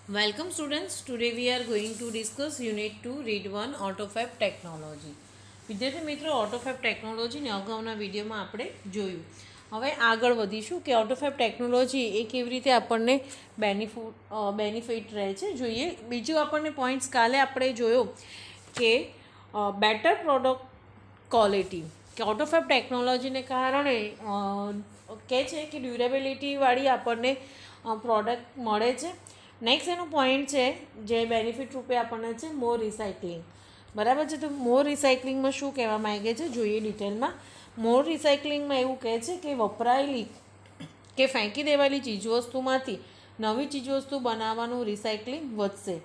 Welcome students. Today we are going to discuss Unit 2 Read 1 AutoFab Technology. વિદ્યાર્થી મિત્રો AutoFab ટેકનોલોજીને અગાઉના વિડીયોમાં આપણે જોયું. હવે આગળ વધીશું કે AutoFab ટેકનોલોજી એ કેવી રીતે આપણને બેનિફિટ રહે છે જોઈએ. બીજું આપણને પોઈન્ટ્સ કાલે આપણે જોયો કે બેટર પ્રોડક્ટ ક્વોલિટી કે AutoFab ટેકનોલોજીને કારણે કહે છે કે ડ્યુરેબિલિટીવાળી આપણને પ્રોડક્ટ મળે છે. નેક્સ્ટ એનો પોઈન્ટ છે જે બેનિફિટ રૂપે આપણને છે મોર રિસાયકલિંગ. બરાબર છે. તો મોર રિસાયકલિંગમાં શું કહેવા માંગે છે જોઈએ ડિટેલમાં. મોર રિસાયકલિંગમાં એવું કહે છે કે વપરાયેલી કે ફેંકી દેવાયેલી ચીજવસ્તુમાંથી નવી ચીજવસ્તુ બનાવવાનું રિસાયકલિંગ વધશે.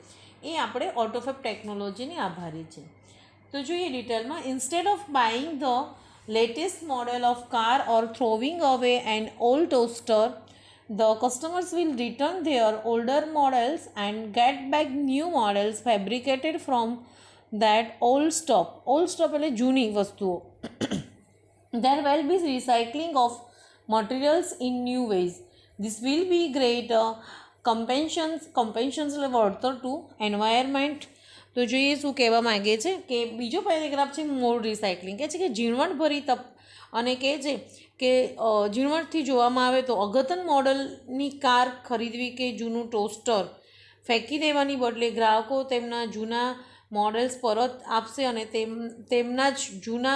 એ આપણે AutoFab ટેકનોલોજીને આભારી છે. તો જોઈએ ડિટેલમાં. Instead of buying the latest model of car or throwing away an old toaster, the customers will return their older models and get back new models fabricated from that old stock. Old stock એટલે જૂની વસ્તુઓ. There will be recycling of materials in new ways. This will be great compensations એટલે વળતર to environment. તો જોઈએ શું કહેવા માગે છે કે બીજો પેરેગ્રાફ છે મોર રિસાયકલિંગ. કહે છે કે ઝીણવટભરી અને કહે છે કે ઝીણવટથી જોવામાં આવે તો અદ્યતન મોડલની કાર ખરીદવી કે જૂનું ટોસ્ટર ફેંકી દેવાની બદલે ગ્રાહકો તેમના જૂના મોડલ્સ પરત આપશે અને તેમના જ જૂના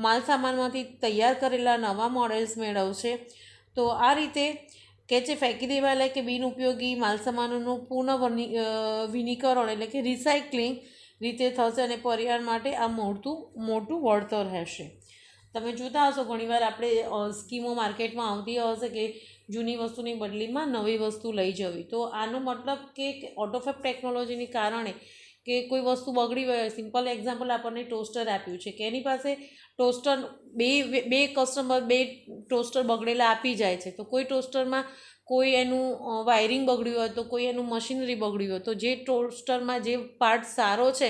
માલસામાનમાંથી તૈયાર કરેલા નવા મોડલ્સ મેળવશે. તો આ રીતે કે છે ફેંકી દેવાયેલા કે બિનઉપયોગી માલસામાનોનું વિનીકરણ એટલે કે રિસાયકલિંગ રીતે થશે અને પર્યાવરણ માટે આ મોટું વળતર રહેશે. તમે જોતા હશો ઘણીવાર આપણે સ્કીમો માર્કેટમાં આવતી હશે કે જૂની વસ્તુની બદલીમાં નવી વસ્તુ લઈ જવી. તો આનો મતલબ કે AutoFab ટેકનોલોજીને કારણે કે કોઈ વસ્તુ બગડી હોય, સિમ્પલ એક્ઝામ્પલ આપણને ટોસ્ટર આપ્યું છે કે એની પાસે ટોસ્ટર બે કસ્ટમર બે ટોસ્ટર બગડેલા આપી જાય છે. તો કોઈ ટોસ્ટરમાં કોઈ એનું વાયરિંગ બગડ્યું હોય, તો કોઈ એનું મશીનરી બગડ્યું હોય, તો જે ટોસ્ટરમાં જે પાર્ટ સારો છે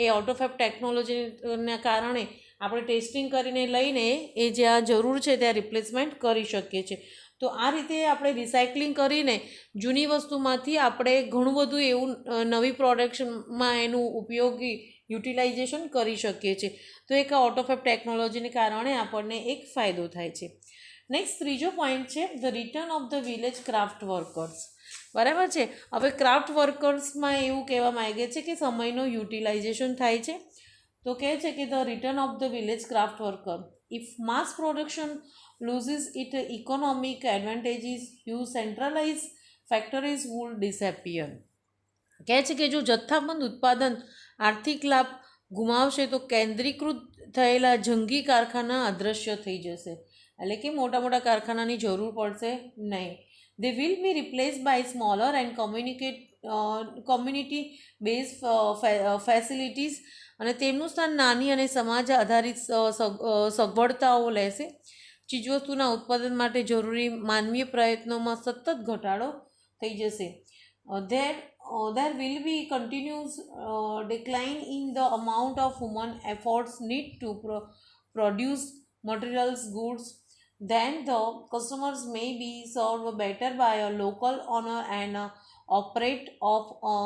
એ AutoFab ટેકનોલોજીના કારણે આપણે ટેસ્ટિંગ કરીને લઈને એ જ્યાં જરૂર છે ત્યાં રિપ્લેસમેન્ટ કરી શકીએ છીએ. તો આ રીતે આપણે રિસાયકલિંગ કરીને જૂની વસ્તુમાંથી આપણે ઘણું બધું એવું નવી પ્રોડક્શનમાં એનું ઉપયોગી યુટિલાઇઝેશન કરી શકીએ છીએ. તો એક AutoFab ટેકનોલોજીને કારણે આપણને એક ફાયદો થાય છે. નેક્સ્ટ ત્રીજો પોઈન્ટ છે the return of the village craft workers. બરાબર છે. હવે ક્રાફ્ટ વર્કર્સમાં એવું કહેવા માંગે છે કે સમયનો યુટિલાઇઝેશન થાય છે. તો કહે છે કે the return of the village craft worker. If mass production loses its economic advantages, huge centralized factories would disappear. કહે છે કે જો જથ્થાબંધ ઉત્પાદન આર્થિક લાભ ગુમાવશે તો કેન્દ્રીકૃત થયેલા જંગી કારખાના અદૃશ્ય થઈ જશે. એટલે કે મોટા મોટા કારખાનાની જરૂર પડશે નહીં. They will be replaced by smaller and community based facilities અને તેમનું સ્થાન નાની અને સમાજ આધારિત સગવડતાઓ લેશે. ચીજવસ્તુના ઉત્પાદન માટે જરૂરી માનવીય પ્રયત્નોમાં સતત ઘટાડો થઈ જશે. There will be continuous decline in the amount of human efforts need to produce materials, goods. Then the customers may be served better by a local owner and operate of a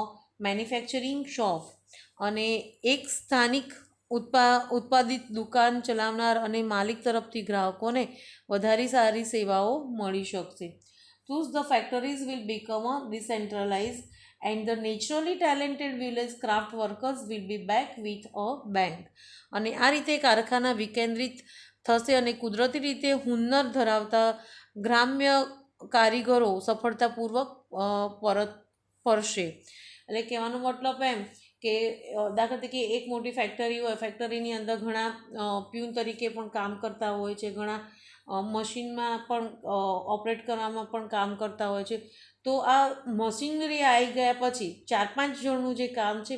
manufacturing shop. અને એક સ્થાનિક ઉત્પાદિત દુકાન ચલાવનાર અને માલિક તરફથી ગ્રાહકોને વધારે સારી સેવાઓ મળી શકશે. Thus the factories will become decentralized and the naturally talented village craft workers will be back with a bang. અને આ રીતે કારખાના વિકેન્દ્રિત થશે અને કુદરતી રીતે હુન્નર ધરાવતા ગ્રામ્ય કારીગરો સફળતાપૂર્વક પરત ફરશે. એટલે કહેવાનો મતલબ એમ કે દાખલા તરીકે એક મોટી ફેક્ટરી હોય, ફેક્ટરીની અંદર ઘણા પ્યુન તરીકે પણ કામ કરતા હોય છે, ઘણા મશીનમાં પણ ઓપરેટ કરવામાં પણ કામ કરતા હોય છે. તો આ મશીનરી આવી ગયા પછી 4-5 જણનું જે કામ છે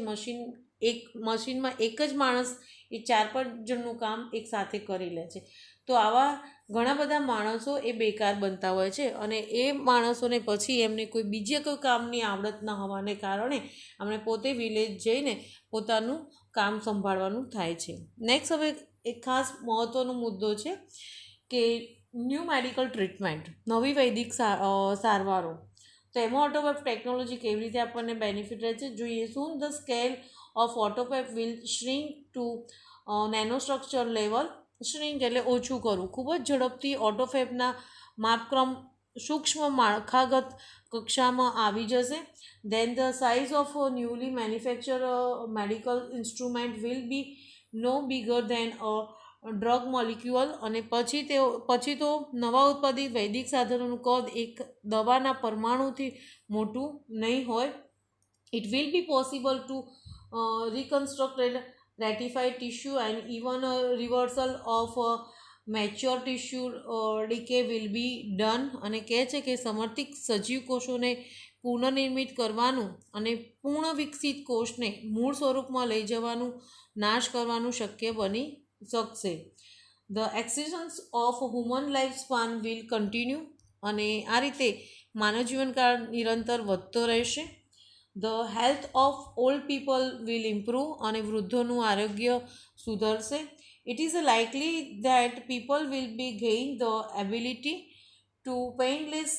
મશીનમાં એક જ માણસ એ 4-5 જણનું કામ એક સાથે કરી લે છે. તો આવા ઘણા બધા માણસો એ બેકાર બનતા હોય છે અને એ માણસોને પછી એમને કોઈ કોઈ કામની આવડત ન હોવાને કારણે એમણે પોતે વિલેજ જઈને પોતાનું કામ સંભાળવાનું થાય છે. નેક્સ્ટ હવે એક ખાસ મહત્ત્વનો મુદ્દો છે કે ન્યૂ મેડિકલ ટ્રીટમેન્ટ, નવી વૈદિક સારવારો. તો એમાં ઓટોપેપ ટેકનોલોજી કેવી રીતે આપણને બેનિફિટ રહે છે જોઈએ. Soon the scale of autofac will shrink to nano structure level. Shrink એટલે ઓછું કરવું. ખૂબ જ ઝડપથી ઓટોપેપના માપક્રમ સૂક્ષ્મ માળખાગત કક્ષામાં આવી જશે. Then the size of newly manufacture medical instrument will be no bigger than a drug molecule. અને પછી તો નવા ઉત્પાદિત વૈદિક સાધનોનું કદ એક દવાના પરમાણુથી મોટું નહીં હોય. It will be possible to reconstructed ratified tissue and even a reversal of mature tissue decay will be done. અને કહે છે કે સમર્થિત સજીવ કોષોને પુનર્નિર્મિત કરવાનું અને પૂર્ણ વિકસિત કોષને મૂળ સ્વરૂપમાં લઈ જવાનું, નાશ કરવાનું શક્ય બની શકશે. The extension of human life span will continue. અને આ રીતે માનવ જીવનકાળ નિરંતર વધતો રહેશે. The health of old people will improve. અને વૃદ્ધોનું આરોગ્ય સુધરશે. It is likely that people will be gain the ability to painless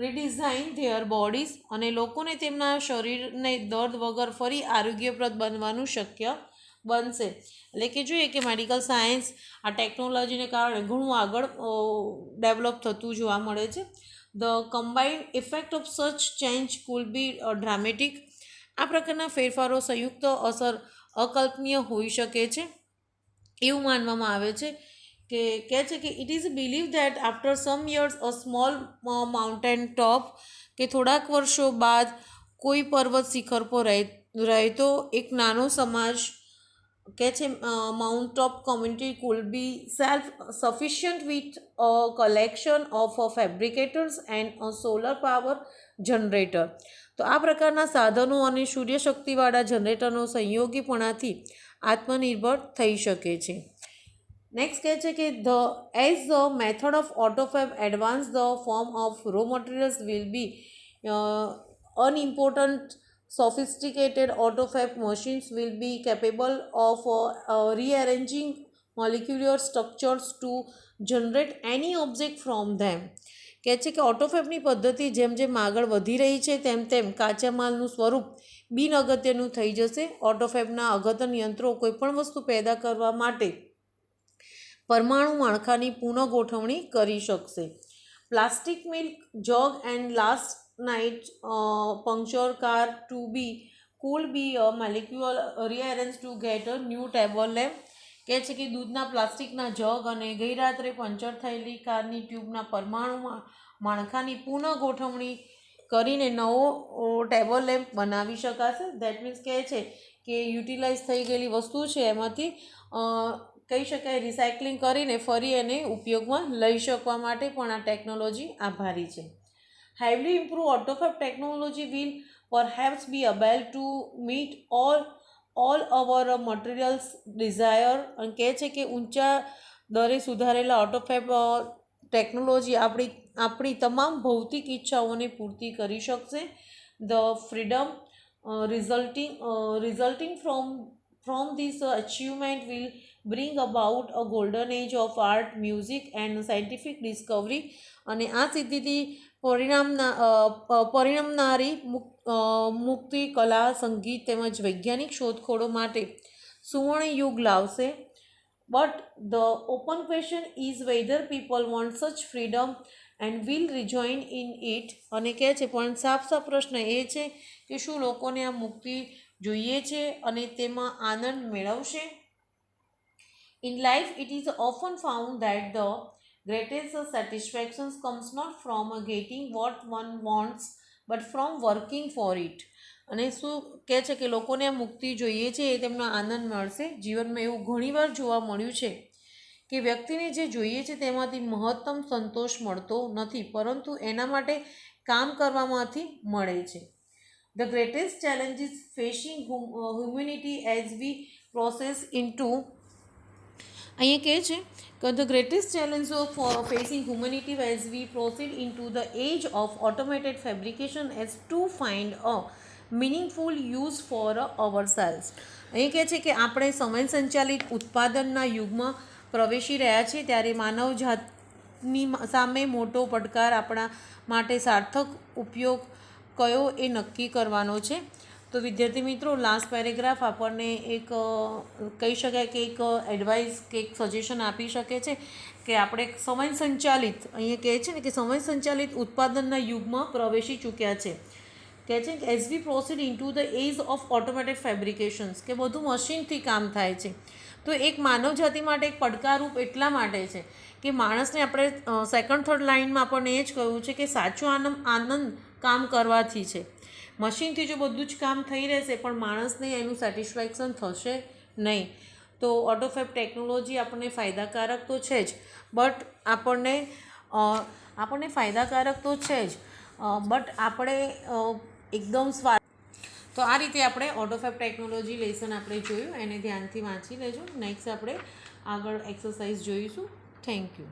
redesign their bodies. અને લોકોને તેમના શરીરને દર્દ વગર ફરી આરોગ્યપ્રદ બનવાનું શક્ય બનશે. એટલે કે જોઈએ કે મેડિકલ સાયન્સ આ ટેકનોલોજીને કારણે ઘણું આગળ ડેવલપ થતું જોવા મળે છે. The combined effect of such change could be dramatic. આ પ્રકારના ફેરફારો સંયુક્ત અસર અકલ્પનીય હોઈ શકે છે. એવું માનવામાં આવે છે કે કહે છે કે it is believe that after some years a small mountain top, કે થોડાક વર્ષો બાદ કોઈ પર્વત શિખર પર રહેતો એક નાનો સમાજ કહે છે mount top community could be self sufficient with a collection of fabricators and a solar power generator. તો આ પ્રકારના સાધનો અને સૂર્યશક્તિવાળા જનરેટરનો સંયોગીપણાથી આત્મનિર્ભર થઈ શકે છે. નેક્સ્ટ કહે છે કે as the method of autofac advance the form of raw materials will be unimportant sophisticated autophac machines will be capable of rearranging molecular structures to generate any object from them. કહે છે કે ઓટોફેપની પદ્ધતિ જેમ જેમ આગળ વધી રહી છે તેમ તેમ કાચા માલનું સ્વરૂપ બિન અગત્યનું થઈ જશે. ઓટોફેપના અગત્ય યંત્રો કોઈપણ વસ્તુ પેદા કરવા માટે પરમાણુ માળખાની પુનઃગોઠવણી કરી શકશે. Plastic milk jug and last night puncture car to be could be a molecule rearranged to get a new table lamp. કહે છે કે દૂધના પ્લાસ્ટિકના જગ અને ગઈ રાત્રે પંચર થયેલી કારની ટ્યુબના પરમાણુ માળખાની પુનઃ ગોઠવણી કરીને નવો ટેબલ લેમ્પ બનાવી શકાશે. દેટ મીન્સ કહે છે કે યુટિલાઇઝ થઈ ગયેલી વસ્તુ છે એમાંથી કહી શકાય રિસાયકલિંગ કરીને ફરી એને ઉપયોગમાં લઈ શકવા માટે પણ આ ટેકનોલોજી આભારી છે. Highly improved autophac technology will perhaps be able to meet all our materials desire. અને કહે છે કે ઊંચા દરે સુધારેલા ઓટોફેપ ટેકનોલોજી આપણી તમામ ભૌતિક ઈચ્છાઓને પૂર્તિ કરી શકશે. The freedom resulting from this achievement will bring about a golden age of art, music and scientific discovery. અને આ સિદ્ધિથી પરિણમનારી મુક્તિ કલા, સંગીત તેમજ વૈજ્ઞાનિક શોધખોળો માટે સુવર્ણ યુગ લાવશે. But the open question is whether people want such freedom and will rejoin in it. અને કહે છે પણ સાફ પ્રશ્ન એ છે કે શું લોકોને આ મુક્તિ જોઈએ છે અને તેમાં આનંદ મેળવશે. In life, it is often found that the greatest satisfaction comes not from getting what one wants, but from working for it. અને શું કહે છે કે લોકોને આ મુક્તિ જોઈએ છે એ તેમનો આનંદ મળશે. જીવનમાં એવું ઘણીવાર જોવા મળ્યું છે કે વ્યક્તિને જે જોઈએ છે તેમાંથી મહત્તમ સંતોષ મળતો નથી, પરંતુ એના માટે કામ કરવામાંથી મળે છે. The greatest challenges facing humanity as we process into અહીંયા કહે છે કે the greatest challenge of facing humanity as we proceed into the age of automated fabrication as to find a meaningful use for our selves. અહીં કહે છે કે આપણે સમય સંચાલિત ઉત્પાદનના યુગમાં પ્રવેશી રહ્યા છીએ ત્યારે ની સામે મોટો પડકાર આપણા માટે સાર્થક ઉપયોગ કયો એ નક્કી કરવાનો છે. તો વિદ્યાર્થી મિત્રો, લાસ્ટ પેરેગ્રાફ આપણને એક કહી શકાય કે એક એડવાઇસ કે એક સજેશન આપી શકે છે કે આપણે સમય સંચાલિત, અહીંયા કહે છે ને કે સમય સંચાલિત ઉત્પાદનના યુગમાં પ્રવેશી ચૂક્યા છે. કહે છે કે as we proceed into the age of automatic fabrications, કે બધું મશીનથી કામ થાય છે. તો એક માનવ જાતિ માટે એક પડકારરૂપ એટલા માટે છે કે માણસને આપણે સેકન્ડ થર્ડ લાઇનમાં આપણને એ જ કહ્યું છે કે સાચો આનંદ કામ કરવાથી છે. મશીનથી જો બધું જ કામ થઈ રહેશે પણ માણસને એનું સેટિસ્ફેક્શન થશે નહીં. તો ઓટોફેબ ટેકનોલોજી આપણને ફાયદાકારક તો છે જ, બટ આપણને ફાયદાકારક તો છે જ, બટ આપણે એકદમ તો આ રીતે આપણે ઓટોફેબ ટેકનોલોજી લેસન આપણે જોયું, એને ધ્યાનથી વાંચી લેજો. નેક્સ્ટ આપણે આગળ એક્સરસાઇઝ જોઈશું. Thank you.